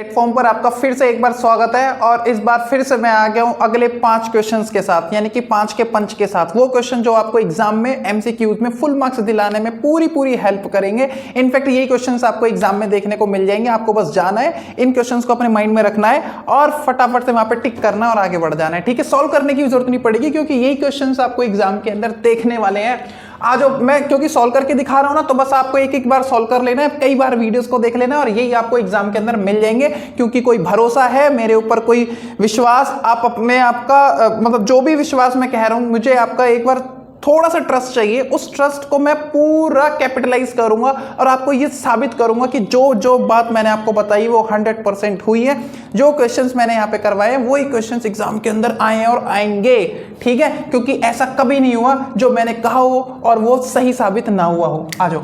Platform पर आपका फिर से एक बार स्वागत है और इस बार फिर से मैं आ गया हूं अगले 5 क्वेश्चंस के साथ, यानी कि 5 के पंच के साथ। वो क्वेश्चन जो आपको एग्जाम में एमसीक्यूज में फुल मार्क्स दिलाने में पूरी हेल्प करेंगे। इनफैक्ट यही क्वेश्चंस आपको एग्जाम में देखने को मिल जाएंगे। आपको बस जाना है, इन क्वेश्चंस को अपने माइंड में रखना है और फटाफट से वहां पर टिक करना और आगे बढ़ जाना है। ठीक है, सॉल्व करने की जरूरत नहीं पड़ेगी क्योंकि यही क्वेश्चंस आपको एग्जाम के अंदर देखने वाले हैं। आज मैं क्योंकि सॉल्व करके दिखा रहा हूं ना, तो बस आपको एक बार सॉल्व कर लेना है, कई बार वीडियोस को देख लेना है और यही आपको एग्जाम के अंदर मिल जाएंगे। क्योंकि कोई भरोसा है मेरे ऊपर, कोई विश्वास, आप अपने आपका मतलब जो भी विश्वास मैं कह रहा हूं, मुझे आपका एक बार थोड़ा सा ट्रस्ट चाहिए। उस ट्रस्ट को मैं पूरा कैपिटलाइज करूंगा और आपको ये साबित करूंगा कि जो बात मैंने आपको बताई वो 100% हुई है। जो क्वेश्चंस मैंने यहाँ पे करवाए हैं वही क्वेश्चंस एग्जाम के अंदर आए हैं और आएंगे। ठीक है, क्योंकि ऐसा कभी नहीं हुआ जो मैंने कहा हो और वो सही साबित ना हुआ हो। आ जाओ,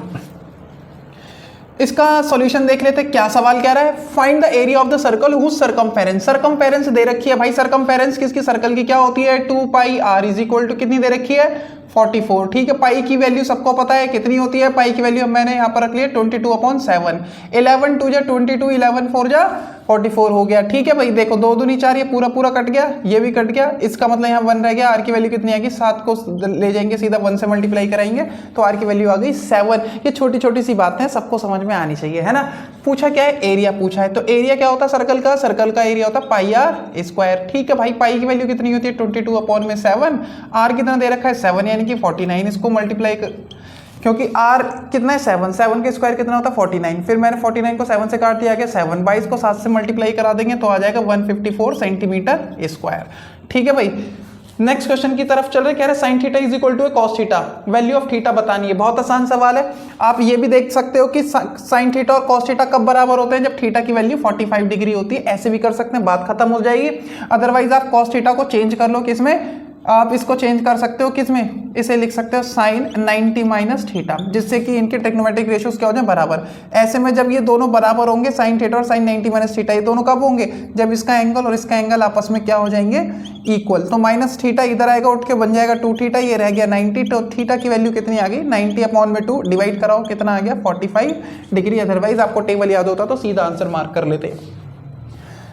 इसका सॉल्यूशन देख लेते हैं। क्या सवाल कह रहा है? Find the area of the circle whose circumference. Circumference दे रखी है भाई। सरकमफेरेंस किसकी? सर्कल की क्या होती है? 2 पाई r इज इक्वल टू कितनी दे रखी है? 44। ठीक है, पाई की वैल्यू सबको पता है कितनी होती है। पाई की वैल्यू मैंने यहाँ पर रख ली है 22/7। 11 2 जा 22, 11 4 जा 44 हो गया। ठीक है भाई, देखो 2 दूनी 4, ये पूरा कट गया, ये भी कट गया। इसका मतलब यहाँ 1 रह गया। आर की वैल्यू कितनी आएगी? 7 को ले जाएंगे सीधा 1 से मल्टीप्लाई कराएंगे तो आर की वैल्यू आ गई 7। ये छोटी सी बातें सबको समझ में आनी चाहिए, है ना। पूछा क्या है? एरिया पूछा है। तो एरिया क्या होता है सर्कल का? सर्कल का एरिया होता है पाई आर स्क्वायर। ठीक है भाई, पाई की वैल्यू कितनी होती है? 22/7। आर कितना दे रखा है? 7 यानी कि 49। इसको मल्टीप्लाई क्योंकि r कितना है? 7 के स्क्वायर कितना होता है? 49। फिर मैंने 49 को 7 से काट दिया गया 7। 22 को 7 से मल्टीप्लाई करा देंगे तो आ जाएगा 154 सेंटीमीटर स्क्वायर। ठीक है भाई, नेक्स्ट क्वेश्चन की तरफ चल रहे। कह रहे sine theta is equal to cos theta. Value of theta बतानी है। बहुत आसान सवाल है। आप ये भी देख सकते हो कि साइन थीटा और कॉस थीटा कब बराबर होते हैं? जब थीटा की वैल्यू 45 डिग्री होती है। ऐसे भी कर सकते हैं, बात खत्म हो जाएगी। अदरवाइज आप कॉस थीटा को चेंज कर लो, किसमें? आप इसको चेंज कर सकते हो, किसमें? इसे लिख सकते हो साइन 90 माइनस थीटा, जिससे कि इनके ट्रिग्नोमेट्रिक रेशियोज क्या हो जाए? बराबर। ऐसे में जब ये दोनों बराबर होंगे, साइन थीटा और साइन 90 माइनस थीटा, ये दोनों कब होंगे? जब इसका एंगल और इसका एंगल आपस में क्या हो जाएंगे? इक्वल। तो माइनस थीटा इधर आएगा उठ के, बन जाएगा 2 थीटा, ये रह गया 90। तो थीटा की वैल्यू कितनी आ गई? 90/2 डिवाइड कराओ, कितना आ गया? 45 डिग्री। अदरवाइज आपको टेबल याद होता तो सीधा आंसर मार्क कर लेते।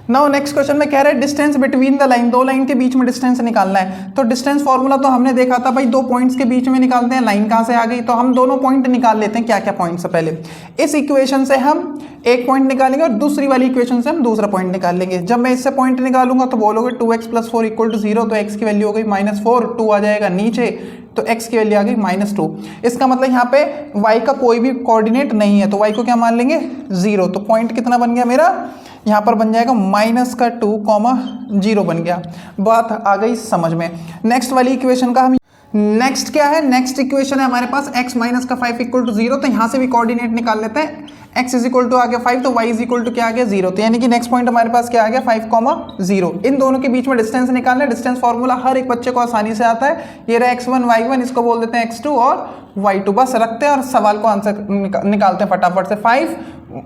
नाउ नेक्स्ट क्वेश्चन में कह रहे हैं distance between the line. 2 line के बीच में डिस्टेंस निकालना है। तो डिस्टेंस फॉर्मूला तो हमने देखा था भाई, 2 पॉइंट्स के बीच में निकालते हैं। लाइन कहां से आ गई? तो हम दोनों पॉइंट निकाल लेते हैं। क्या क्या पॉइंट्स है? पहले इस इक्वेशन से हम एक पॉइंट निकालेंगे और दूसरी वाली इक्वेशन से हम दूसरा पॉइंट निकाल लेंगे। जब मैं इससे पॉइंट निकालूंगा तो बोलोगे 2x + 4 = 0। तो x की वैल्यू हो गई -4, 2 आ जाएगा नीचे, तो x की वैल्यू आ गई -2। इसका मतलब यहाँ पे y का कोई भी कोऑर्डिनेट नहीं है, तो y को क्या मान लेंगे? 0। तो पॉइंट कितना बन गया मेरा? यहाँ पर बन जाएगा -2,0 बन गया। बात आ गई समझ में। नेक्स्ट वाली इक्वेशन का हम नेक्स्ट क्या है? नेक्स्ट इक्वेशन है हमारे पास x - 5 = 0। तो यहाँ से भी कोऑर्डिनेट निकाल लेते हैं। x = आ गया 5, तो y = क्या आ गया? 0। तो यानी कि नेक्स्ट पॉइंट हमारे पास क्या आ गया? 5,0। इन दोनों के बीच में डिस्टेंस निकालना है। डिस्टेंस फॉर्मूला हर एक बच्चे को आसानी से आता है। ये रहा x1 y1, इसको बोल देते हैं x2 और y2। बस रखते हैं और सवाल को आंसर निकालते हैं फटाफट से। 5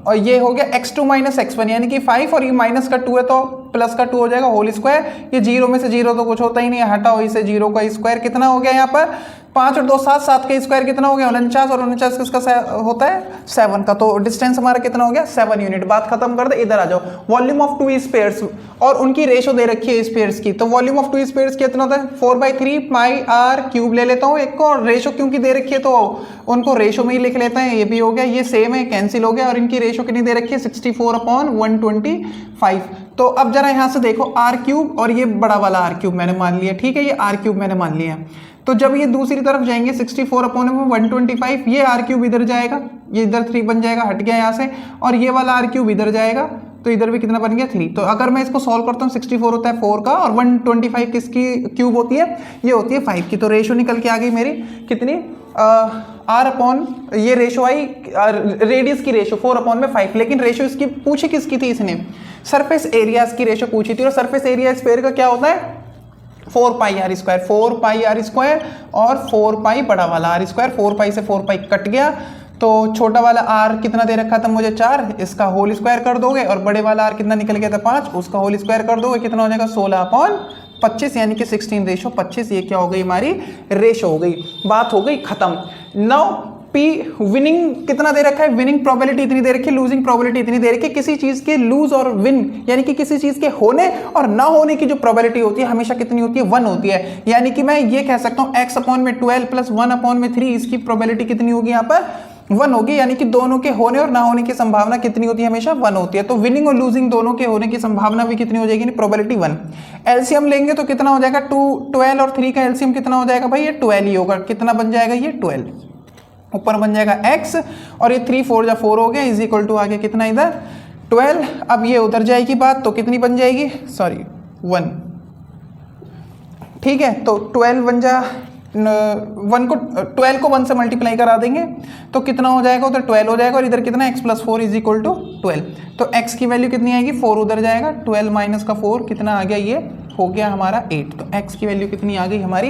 और ये हो गया x2 - x1 यानी कि 5, और ये माइनस का 2 है तो प्लस का 2 हो जाएगा होल स्क्वायर। ये 0 में से 0 तो कुछ होता ही नहीं है, हटाओ इसे। 0 का स्क्वायर कितना हो गया? यहाँ पर 5 और 2 7, 7 का स्क्वायर कितना हो गया? 49, और 49 किसका होता है? 7 का। तो डिस्टेंस हमारा कितना हो गया? 7 यूनिट। बात खत्म कर दे, इधर आ जाओ। वॉल्यूम ऑफ 2 स्फीयर्स और उनकी रेशो दे रखी है स्फीयर्स की। तो वॉल्यूम ऑफ 2 स्फीयर्स कितना होता है? 4/3 पाई आर क्यूब ले लेता हूँ एक को, और रेशो क्योंकि दे रखी है तो उनको रेशो में ही लिख लेते हैं। ये भी हो गया, ये सेम है, कैंसिल हो गया। और इनकी रेशो कितनी दे रखी है? 64/125। तो अब जरा यहाँ से देखो, आर क्यूब और ये बड़ा वाला आर क्यूब मैंने मान लिया। ठीक है, ये आर क्यूब मैंने मान लिया। तो जब ये दूसरी तरफ जाएंगे 64/125, ये आर क्यूब इधर जाएगा, ये इधर 3 बन जाएगा, हट गया यहाँ से। और ये वाला आर क्यूब इधर जाएगा, तो इधर भी कितना बन गया? 3। तो अगर मैं इसको सॉल्व करता हूँ, 64 होता है 4 का, और 125 किसकी क्यूब होती है? ये होती है 5 की। तो रेशो निकल के आ गई मेरी कितनी? ये रेशो आई, रेडियस की रेशो 4/5। लेकिन रेशो इसकी पूछी किसकी थी? इसने सरफेस एरियाज की रेशो पूछी थी। और सरफेस एरिया स्क्वायर का क्या होता है? 4 pi r square. 4 pi r square और 4 पाई बड़ा वाला आर स्क्वायर। 4 पाई से 4 पाई कट गया, तो छोटा वाला आर कितना दे रखा था मुझे? 4, इसका होल स्क्वायर कर दोगे, और बड़े वाला आर कितना निकल गया था? 5, उसका होल स्क्वायर कर दोगे, कितना हो जाएगा? 16/25 यानी कि 16:25। ये क्या हो गई? हमारी रेशो हो गई। बात हो गई खत्म। नाउ पी विनिंग कितना दे रखा है, विनिंग प्रोबेबिलिटी इतनी दे रखी है, लूजिंग प्रोबेबिलिटी इतनी दे रखी है। किसी चीज के लूज और विन यानी कि किसी चीज के होने और ना होने की जो प्रोबेबिलिटी होती है हमेशा कितनी होती है, 1 होती है। यानी कि मैं ये कह सकता हूं x/12 प्लस 1/3 इसकी प्रोबेबिलिटी कितनी होगी, यहाँ पर 1 होगी। यानी कि दोनों के होने और ना होने की संभावना कितनी होती है, हमेशा 1 होती है। तो विनिंग और लूजिंग दोनों के होने की संभावना भी कितनी हो जाएगी, प्रोबेबिलिटी 1। एलसीएम लेंगे तो कितना हो जाएगा, 12 और 3 का एलसीएम कितना हो जाएगा भाई, ये 12 ही होगा। कितना बन जाएगा, ये 12 ऊपर बन जाएगा x और ये 3 4 जा 4 हो गया, इज इक्वल टू आगे कितना इधर 12। अब ये उधर जाएगी बात तो कितनी बन जाएगी, सॉरी 1, ठीक है। तो 12 बन जा 1 को 12 को 1 से मल्टीप्लाई करा देंगे तो कितना हो जाएगा, उधर 12 हो जाएगा और इधर कितना x + 4 इज इक्वल टू 12। तो x की वैल्यू कितनी आएगी, 4 उधर जाएगा, 12 माइनस का 4 कितना आ गया, ये हो गया हमारा 8। तो x की वैल्यू कितनी आ गई हमारी,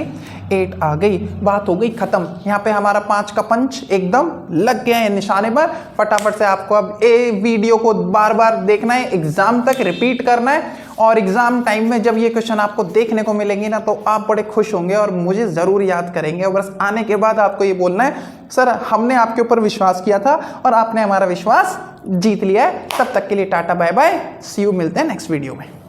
8 आ गई। बात हो गई खत्म। यहाँ पे हमारा 5 का पंच एकदम लग गया है निशाने पर। फटाफट से आपको अब ये वीडियो को बार बार देखना है, एग्जाम तक रिपीट करना है और एग्जाम टाइम में जब ये क्वेश्चन आपको देखने को मिलेंगे ना तो आप बड़े खुश होंगे और मुझे जरूर याद करेंगे। और बस आने के बाद आपको ये बोलना है, सर हमने आपके ऊपर विश्वास किया था और आपने हमारा विश्वास जीत लिया है। तब तक के लिए टाटा बाय बाय, सी यू, मिलते हैं नेक्स्ट वीडियो में।